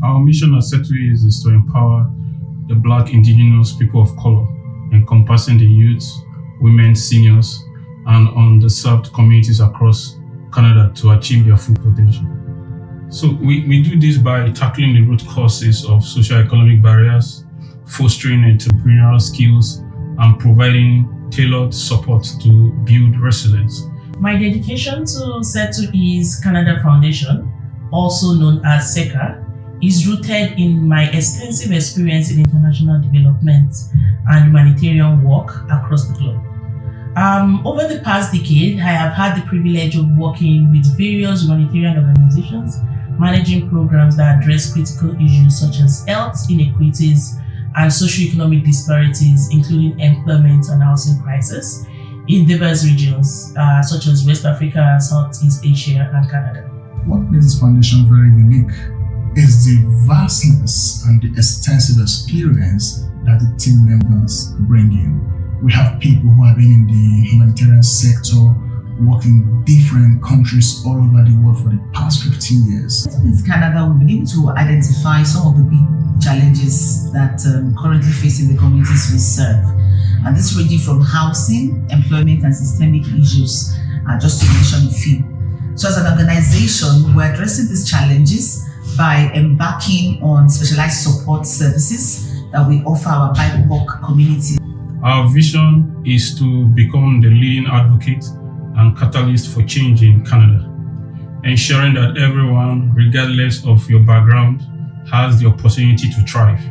Our mission at SettleEase is to empower the Black, Indigenous, people of color, encompassing the youth, women, seniors, and underserved communities across Canada to achieve their full potential. So we do this by tackling the root causes of socio-economic barriers, fostering entrepreneurial skills, and providing tailored support to build resilience. My dedication to SettleEase Canada Foundation, also known as SECA, is rooted in my extensive experience in international development and humanitarian work across the globe. Over the past decade, I have had the privilege of working with various humanitarian organizations, managing programs that address critical issues such as health inequities and socioeconomic disparities, including employment and housing crisis in diverse regions such as West Africa, Southeast Asia, and Canada. What makes this foundation very unique is the vastness and the extensive experience that the team members bring in. We have people who have been in the humanitarian sector, working in different countries all over the world for the past 15 years. In Canada, we've been able to identify some of the big challenges that currently facing the communities we serve. And this ranging from housing, employment, and systemic issues, just to mention a few. So as an organization, we're addressing these challenges by embarking on specialized support services that we offer our BIPOC community. Our vision is to become the leading advocate and catalyst for change in Canada, ensuring that everyone, regardless of your background, has the opportunity to thrive.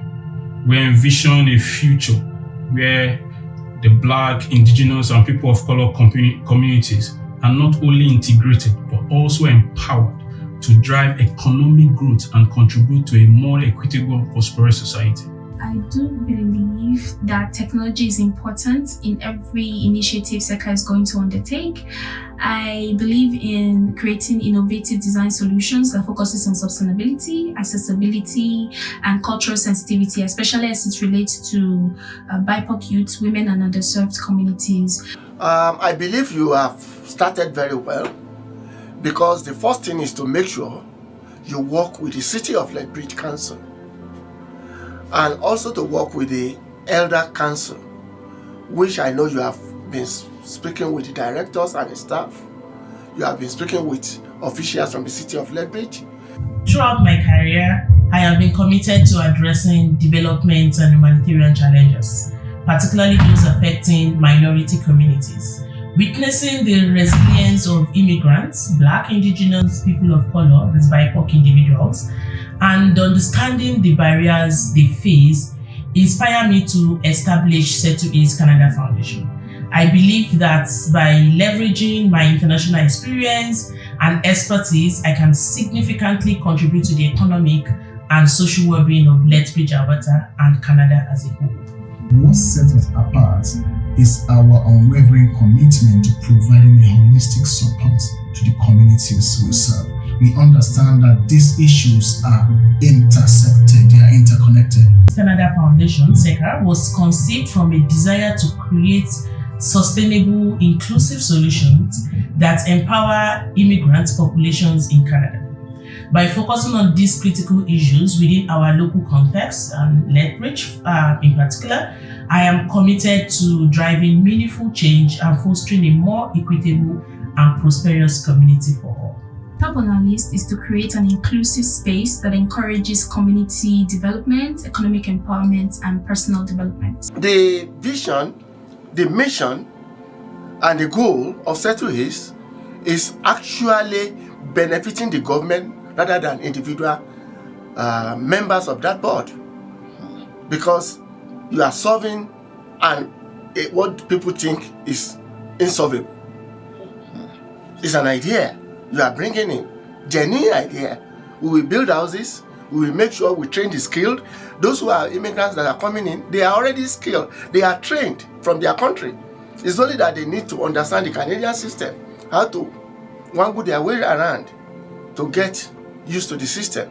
We envision a future where the Black, Indigenous, and people of color communities are not only integrated, but also empowered to drive economic growth and contribute to a more equitable and prosperous society. I do believe that technology is important in every initiative SECA is going to undertake. I believe in creating innovative design solutions that focuses on sustainability, accessibility, and cultural sensitivity, especially as it relates to BIPOC youth, women, and underserved communities. I believe you have started very well, because the first thing is to make sure you work with the City of Lethbridge Council and also to work with the Elder Council, which I know you have been speaking with the directors and the staff. You have been speaking with officials from the City of Lethbridge. Throughout my career, I have been committed to addressing development and humanitarian challenges, particularly those affecting minority communities. Witnessing the resilience of immigrants, Black, Indigenous, people of color, these BIPOC individuals, and understanding the barriers they face inspired me to establish SettleEase Canada Foundation. I believe that by leveraging my international experience and expertise, I can significantly contribute to the economic and social well-being of Lethbridge, Alberta, and Canada as a whole. What sets us apart is our unwavering commitment to providing a holistic support to the communities we serve. We understand that these issues are intersected, they are interconnected. Canada Foundation, SECA, was conceived from a desire to create sustainable, inclusive solutions that empower immigrant populations in Canada. By focusing on these critical issues within our local context, and Lethbridge in particular, I am committed to driving meaningful change and fostering a more equitable and prosperous community for all. Top on our list is to create an inclusive space that encourages community development, economic empowerment, and personal development. The vision, the mission, and the goal of SettleEase is actually benefiting the government rather than individual members of that board, because you are solving what people think is insolvable. It's an idea you are bringing in, genuine idea. We will build houses, we will make sure we train the skilled. Those who are immigrants that are coming in, they are already skilled, they are trained from their country. It's only that they need to understand the Canadian system, how to wangle their way around to get used to the system.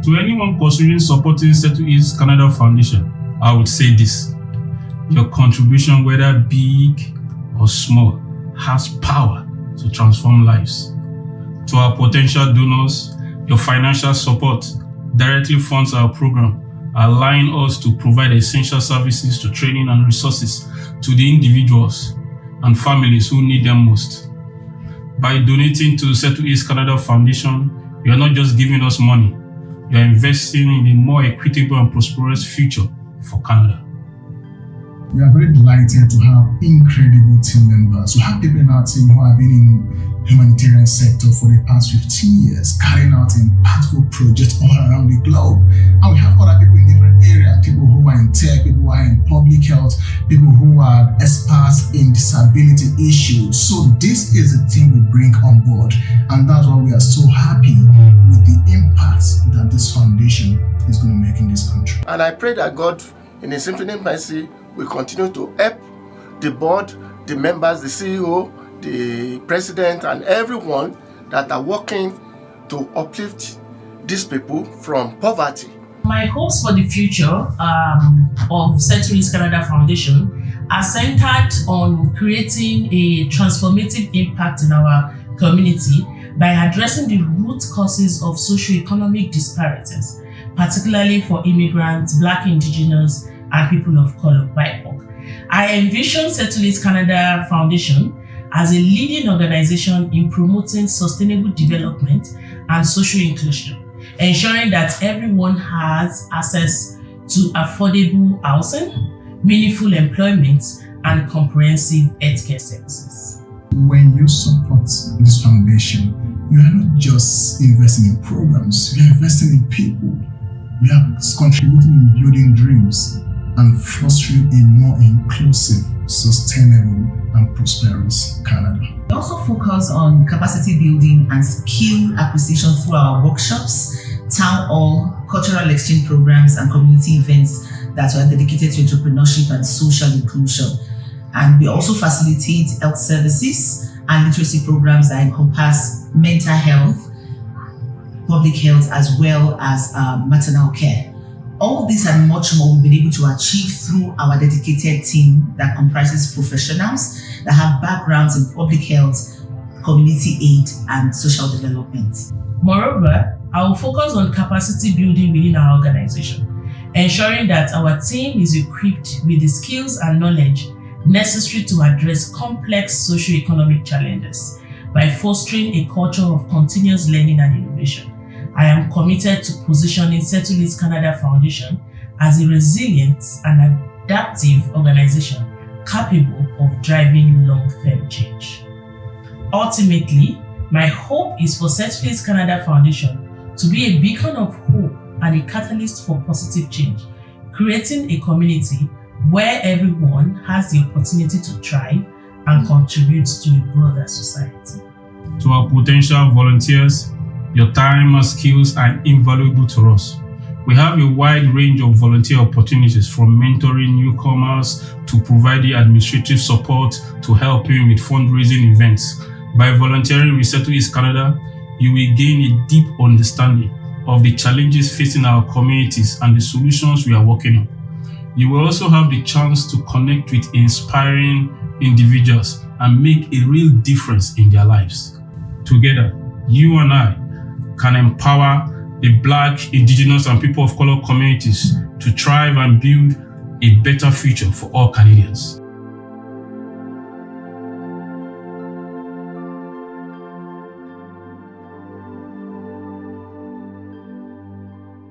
To anyone considering supporting SettleEase Canada Foundation, I would say this: your contribution, whether big or small, has power to transform lives. To our potential donors, your financial support directly funds our program, allowing us to provide essential services to training and resources to the individuals and families who need them most. By donating to SettleEase Canada Foundation, you are not just giving us money, you are investing in a more equitable and prosperous future for Canada. We are very delighted to have incredible team members. We have people in our team who have been in humanitarian sector for the past 15 years, carrying out impactful projects all around the globe. And we have other people in different areas, people who are in tech, people who are in public health, people who are experts in disability issues. So this is the team we bring on board. And that's why we are so happy with the impact that this foundation is going to make in this country. And I pray that God, in His infinite mercy, will continue to help the board, the members, the CEO, the president, and everyone that are working to uplift these people from poverty. My hopes for the future of SettleEase Canada Foundation are centered on creating a transformative impact in our community by addressing the root causes of socioeconomic disparities, particularly for immigrants, Black, Indigenous, and people of color, BIPOC. I envision SettleEase Canada Foundation as a leading organization in promoting sustainable development and social inclusion, ensuring that everyone has access to affordable housing, meaningful employment, and comprehensive healthcare services. When you support this foundation, you are not just investing in programs, you are investing in people. You are contributing in building dreams and fostering a more inclusive, sustainable, and prosperous Canada. We also focus on capacity building and skill acquisition through our workshops, town hall, cultural exchange programs, and community events that are dedicated to entrepreneurship and social inclusion. And we also facilitate health services and literacy programs that encompass mental health, public health, as well as maternal care. All this and much more we've been able to achieve through our dedicated team that comprises professionals that have backgrounds in public health, community aid, and social development. Moreover, I will focus on capacity building within our organization, ensuring that our team is equipped with the skills and knowledge necessary to address complex socioeconomic challenges by fostering a culture of continuous learning and innovation. I am committed to positioning SettleEase Canada Foundation as a resilient and adaptive organization capable of driving long-term change. Ultimately, my hope is for SettleEase Canada Foundation to be a beacon of hope and a catalyst for positive change, creating a community where everyone has the opportunity to thrive and contribute to a broader society. To our potential volunteers, your time and skills are invaluable to us. We have a wide range of volunteer opportunities, from mentoring newcomers to providing administrative support to helping with fundraising events. By volunteering with SettleEase Canada, you will gain a deep understanding of the challenges facing our communities and the solutions we are working on. You will also have the chance to connect with inspiring individuals and make a real difference in their lives. Together, you and I can empower the Black, Indigenous, and people of color communities to thrive and build a better future for all Canadians.